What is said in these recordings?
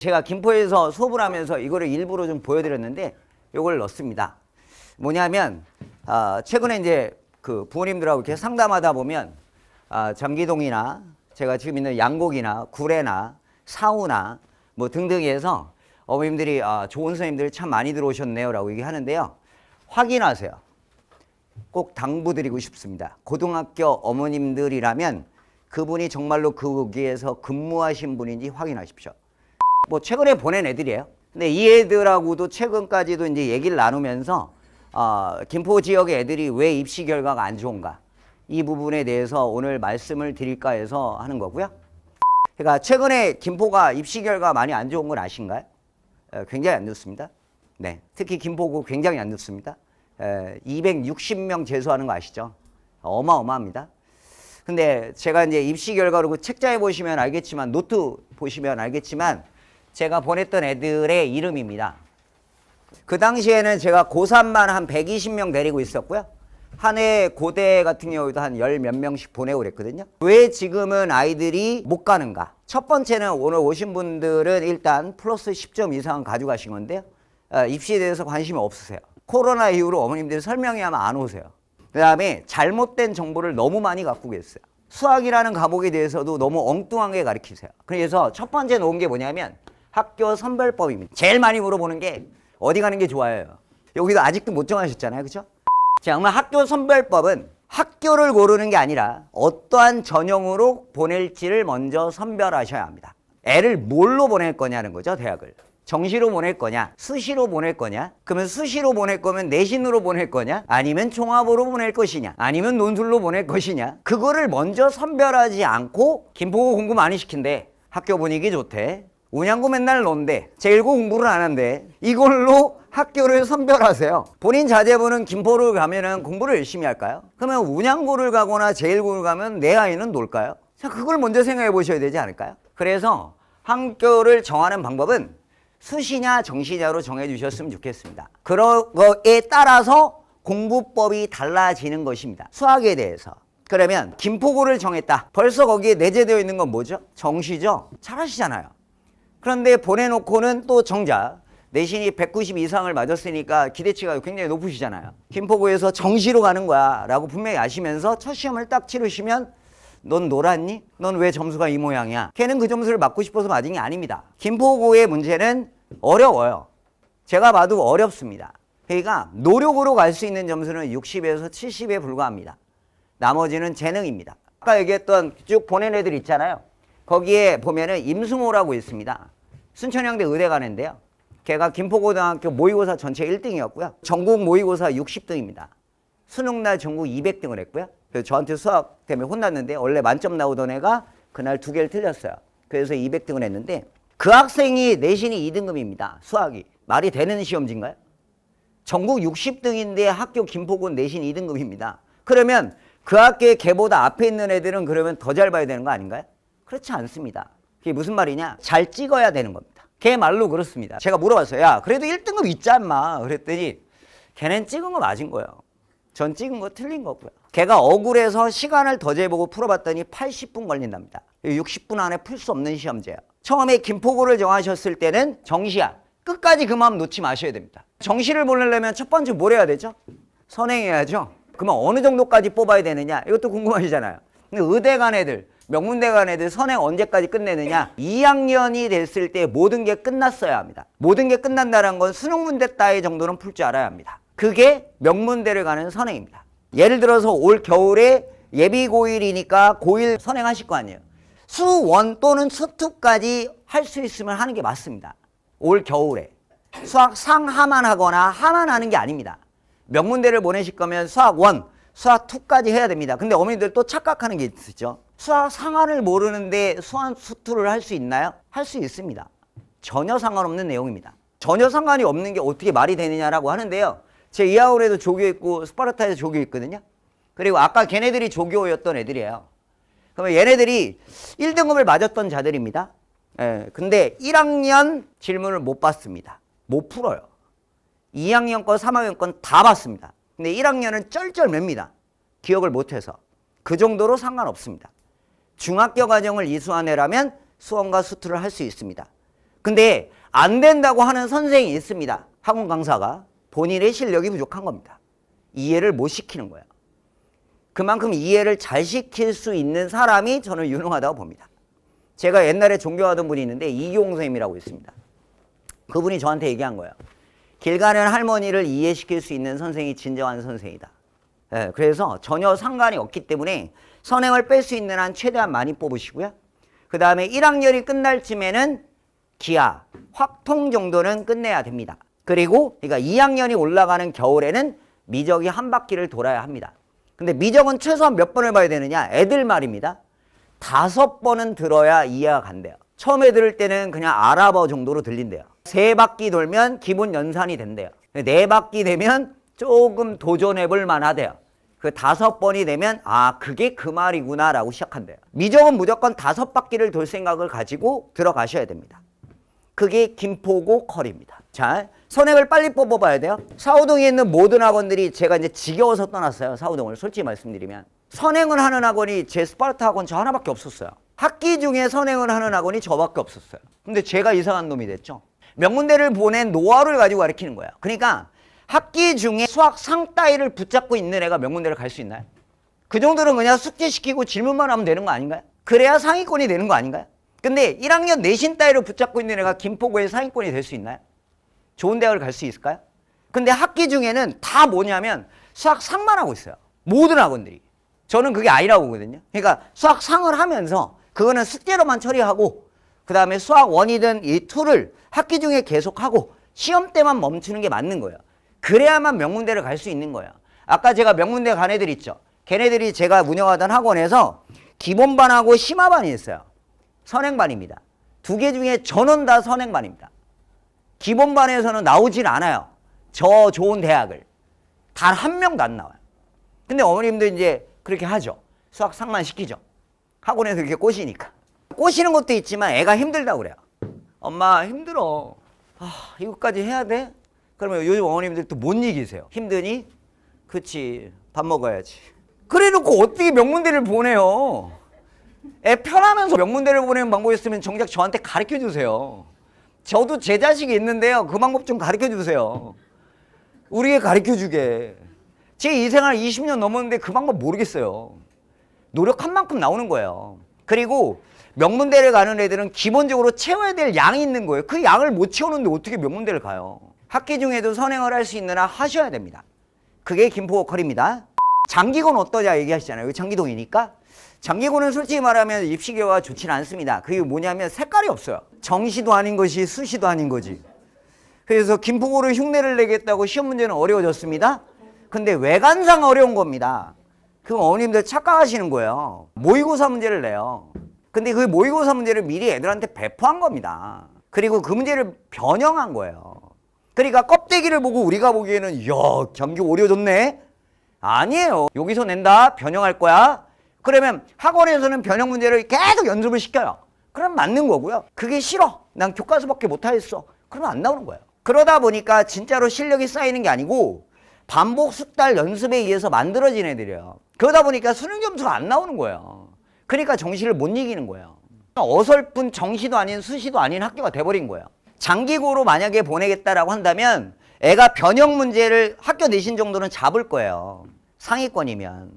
제가 김포에서 수업을 하면서 이거를 일부러 좀 보여드렸는데 이걸 넣습니다. 뭐냐면 최근에 이제 그 부모님들하고 이렇게 상담하다 보면 장기동이나 제가 지금 있는 양곡이나 구례나 사우나 뭐 등등에서 어머님들이 좋은 선생님들이 참 많이 들어오셨네요 라고 얘기하는데요. 확인하세요. 꼭 당부드리고 싶습니다. 고등학교 어머님들이라면 그분이 정말로 거기에서 근무하신 분인지 확인하십시오. 뭐 최근에 보낸 애들이에요. 근데 이 애들하고도 최근까지도 이제 얘기를 나누면서 김포 지역의 애들이 왜 입시 결과가 안 좋은가 이 부분에 대해서 오늘 말씀을 드릴까 해서 하는 거고요. 그러니까 최근에 김포가 입시 결과 많이 안 좋은 건 아신가요? 굉장히 안 좋습니다. 네, 특히 김포구 굉장히 안 좋습니다. 260명 재수하는 거 아시죠? 어마어마합니다. 근데 제가 이제 입시 결과로 그 책자에 보시면 알겠지만 노트 보시면 알겠지만 제가 보냈던 애들의 이름입니다. 그 당시에는 제가 고3만 한 120명 데리고 있었고요. 한 해 고대 같은 경우도 한 열 몇 명씩 보내고 그랬거든요. 왜 지금은 아이들이 못 가는가? 첫 번째는 오늘 오신 분들은 일단 플러스 10점 이상 가져가신 건데요. 입시에 대해서 관심이 없으세요. 코로나 이후로 어머님들이 설명이 하면 안 오세요. 그 다음에 잘못된 정보를 너무 많이 갖고 계세요. 수학이라는 과목에 대해서도 너무 엉뚱하게 가르치세요. 그래서 첫 번째 놓은 게 뭐냐면 학교 선별법입니다. 제일 많이 물어보는 게 어디 가는 게 좋아요? 여기도 아직도 못 정하셨잖아요. 그렇죠? 자, 그러면 학교 선별법은 학교를 고르는 게 아니라 어떠한 전형으로 보낼지를 먼저 선별하셔야 합니다. 애를 뭘로 보낼 거냐는 거죠, 대학을. 정시로 보낼 거냐, 수시로 보낼 거냐, 그러면 수시로 보낼 거면 내신으로 보낼 거냐, 아니면 종합으로 보낼 것이냐, 아니면 논술로 보낼 것이냐, 그거를 먼저 선별하지 않고 김포고 공부 많이 시킨대, 학교 분위기 좋대, 운양고 맨날 논대, 제1고 공부를 안 한대, 이걸로 학교를 선별하세요. 본인 자제분은 김포를 가면은 공부를 열심히 할까요? 그러면 운양고를 가거나 제1고를 가면 내 아이는 놀까요? 자, 그걸 먼저 생각해 보셔야 되지 않을까요? 그래서 학교를 정하는 방법은 수시냐 정시냐로 정해 주셨으면 좋겠습니다. 그런 거에 따라서 공부법이 달라지는 것입니다. 수학에 대해서. 그러면 김포고를 정했다. 벌써 거기에 내재되어 있는 건 뭐죠? 정시죠? 잘하시잖아요. 그런데 보내놓고는 또 정작 내신이 190 이상을 맞았으니까 기대치가 굉장히 높으시잖아요. 김포고에서 정시로 가는 거야 라고 분명히 아시면서 첫 시험을 딱 치르시면 넌 놀았니? 넌 왜 점수가 이 모양이야? 걔는 그 점수를 맞고 싶어서 맞은 게 아닙니다. 김포고의 문제는 어려워요. 제가 봐도 어렵습니다. 그러니까 노력으로 갈 수 있는 점수는 60에서 70에 불과합니다. 나머지는 재능입니다. 아까 얘기했던 쭉 보낸 애들 있잖아요. 거기에 보면은 임승호라고 있습니다. 순천향대 의대 가는데요. 걔가 김포고등학교 모의고사 전체 1등이었고요. 전국 모의고사 60등입니다. 수능날 전국 200등을 했고요. 그래서 저한테 수학 때문에 혼났는데 원래 만점 나오던 애가 그날 2개를 틀렸어요. 그래서 200등을 했는데 그 학생이 내신이 2등급입니다. 수학이. 말이 되는 시험지인가요? 전국 60등인데 학교 김포고 내신 2등급입니다. 그러면 그 학교의 걔보다 앞에 있는 애들은 그러면 더 잘 봐야 되는 거 아닌가요? 그렇지 않습니다. 그게 무슨 말이냐? 잘 찍어야 되는 겁니다. 걔 말로 그렇습니다. 제가 물어봤어요. 야, 그래도 1등급 있지 않마. 그랬더니 걔는 찍은 거 맞은 거예요. 전 찍은 거 틀린 거고요. 걔가 억울해서 시간을 더 재보고 풀어봤더니 80분 걸린답니다. 60분 안에 풀 수 없는 시험제예요. 처음에 김포고를 정하셨을 때는 정시야. 끝까지 그 마음 놓지 마셔야 됩니다. 정시를 보내려면 첫 번째 뭘 해야 되죠? 선행해야죠. 그러면 어느 정도까지 뽑아야 되느냐? 이것도 궁금하시잖아요. 근데 의대 간 애들, 명문대 간 애들 선행 언제까지 끝내느냐? 2학년이 됐을 때 모든 게 끝났어야 합니다. 모든 게 끝난다는 건 수능 문제 따위 정도는 풀 줄 알아야 합니다. 그게 명문대를 가는 선행입니다. 예를 들어서 올 겨울에 예비 고1이니까 고1 선행하실 거 아니에요. 수1 또는 수2까지 할 수 있으면 하는 게 맞습니다. 올 겨울에. 수학 상하만 하거나 하만 하는 게 아닙니다. 명문대를 보내실 거면 수학 1, 수학 2까지 해야 됩니다. 근데 어머니들 또 착각하는 게 있으시죠. 수학 상한을 모르는데 수학 수2를 할 수 있나요? 할 수 있습니다. 전혀 상관없는 내용입니다. 전혀 상관이 없는 게 어떻게 말이 되느냐라고 하는데요. 제 이하울에도 조교 있고 스파르타에도 조교 있거든요. 그리고 아까 걔네들이 조교였던 애들이에요. 그러면 얘네들이 1등급을 맞았던 자들입니다. 근데 1학년 질문을 못 봤습니다. 못 풀어요. 2학년 건 3학년 건 다 봤습니다. 근데 1학년은 쩔쩔맵니다. 기억을 못해서. 그 정도로 상관없습니다. 중학교 과정을 이수한 애라면 수원과 수투를 할 수 있습니다. 근데 안 된다고 하는 선생이 있습니다. 학원 강사가. 본인의 실력이 부족한 겁니다. 이해를 못 시키는 거예요. 그만큼 이해를 잘 시킬 수 있는 사람이 저는 유능하다고 봅니다. 제가 옛날에 존경하던 분이 있는데 이기용 선생님이라고 있습니다. 그분이 저한테 얘기한 거예요. 길 가는 할머니를 이해시킬 수 있는 선생이 진정한 선생이다. 네, 그래서 전혀 상관이 없기 때문에 선행을 뺄 수 있는 한 최대한 많이 뽑으시고요. 그 다음에 1학년이 끝날 쯤에는 기하, 확통 정도는 끝내야 됩니다. 그리고 그러니까 2학년이 올라가는 겨울에는 미적이 한 바퀴를 돌아야 합니다. 근데 미적은 최소한 몇 번을 봐야 되느냐? 애들 말입니다. 5번은 들어야 이해가 간대요. 처음에 들을 때는 그냥 알아봐 정도로 들린대요. 3바퀴 돌면 기본 연산이 된대요. 4바퀴 되면 조금 도전해 볼 만하대요. 그 5번이 되면 아 그게 그 말이구나 라고 시작한대요. 미적은 무조건 5바퀴를 돌 생각을 가지고 들어가셔야 됩니다. 그게 김포고 컬입니다. 자, 선행을 빨리 뽑아봐야 돼요. 사우동에 있는 모든 학원들이 제가 이제 지겨워서 떠났어요. 사우동을 솔직히 말씀드리면. 선행을 하는 학원이 제 스파르타 학원 저 하나밖에 없었어요. 학기 중에 선행을 하는 학원이 저밖에 없었어요. 근데 제가 이상한 놈이 됐죠. 명문대를 보낸 노하우를 가지고 가르치는 거예요. 그러니까 학기 중에 수학 상 따위를 붙잡고 있는 애가 명문대를 갈 수 있나요? 그 정도는 그냥 숙제시키고 질문만 하면 되는 거 아닌가요? 그래야 상위권이 되는 거 아닌가요? 근데 1학년 내신 따위를 붙잡고 있는 애가 김포고의 상위권이 될 수 있나요? 좋은 대학을 갈 수 있을까요? 근데 학기 중에는 다 뭐냐면 수학 상만 하고 있어요. 모든 학원들이. 저는 그게 아니라고 보거든요. 그러니까 수학 상을 하면서 그거는 숙제로만 처리하고 그 다음에 수학 1이든 이 2를 학기 중에 계속하고 시험 때만 멈추는 게 맞는 거예요. 그래야만 명문대를 갈 수 있는 거예요. 아까 제가 명문대 간 애들 있죠. 걔네들이 제가 운영하던 학원에서 기본반하고 심화반이 있어요. 선행반입니다. 2개 중에 전원 다 선행반입니다. 기본반에서는 나오질 않아요. 저 좋은 대학을. 단 한 명도 안 나와요. 근데 어머님도 이제 그렇게 하죠. 수학 상만 시키죠. 학원에서 이렇게 꼬시니까. 꼬시는 것도 있지만 애가 힘들다고 그래요. 엄마 힘들어. 이거까지 해야 돼? 그러면 요즘 어머님들 또 못 이기세요. 힘드니? 그치. 밥 먹어야지. 그래놓고 어떻게 명문대를 보내요? 애 편하면서 명문대를 보내는 방법이 있으면 정작 저한테 가르쳐 주세요. 저도 제 자식이 있는데요. 그 방법 좀 가르쳐 주세요. 우리에 가르쳐 주게. 제 인생을 20년 넘었는데 그 방법 모르겠어요. 노력한 만큼 나오는 거예요. 그리고 명문대를 가는 애들은 기본적으로 채워야 될 양이 있는 거예요. 그 양을 못 채우는데 어떻게 명문대를 가요? 학기 중에도 선행을 할 수 있는 한 하셔야 됩니다. 그게 김포고컬입니다. 장기고는 어떠냐 얘기하시잖아요. 여기 장기동이니까. 장기고는 솔직히 말하면 입시 결과가 좋지는 않습니다. 그게 뭐냐면 색깔이 없어요. 정시도 아닌 것이 수시도 아닌 거지. 그래서 김포고를 흉내를 내겠다고 시험 문제는 어려워졌습니다. 근데 외관상 어려운 겁니다. 그럼 어머님들 착각하시는 거예요. 모의고사 문제를 내요. 근데 그 모의고사 문제를 미리 애들한테 배포한 겁니다. 그리고 그 문제를 변형한 거예요. 그러니까 껍데기를 보고 우리가 보기에는 이야 경기 어려워졌네. 아니에요. 여기서 낸다. 변형할 거야. 그러면 학원에서는 변형 문제를 계속 연습을 시켜요. 그럼 맞는 거고요. 그게 싫어. 난 교과서밖에 못하겠어. 그러면 안 나오는 거예요. 그러다 보니까 진짜로 실력이 쌓이는 게 아니고 반복 숙달 연습에 의해서 만들어진 애들이에요. 그러다 보니까 수능 점수가 안 나오는 거예요. 그러니까 정시를 못 이기는 거예요. 어설픈 정시도 아닌 수시도 아닌 학교가 돼버린 거예요. 장기고로 만약에 보내겠다라고 한다면 애가 변형 문제를 학교 내신 정도는 잡을 거예요. 상위권이면.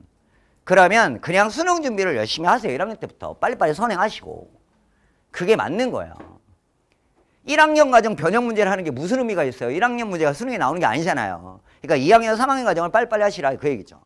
그러면 그냥 수능 준비를 열심히 하세요. 1학년 때부터 빨리빨리 선행하시고. 그게 맞는 거예요. 1학년 과정 변형 문제를 하는 게 무슨 의미가 있어요? 1학년 문제가 수능에 나오는 게 아니잖아요. 그러니까 2학년, 3학년 과정을 빨리빨리 하시라 그 얘기죠.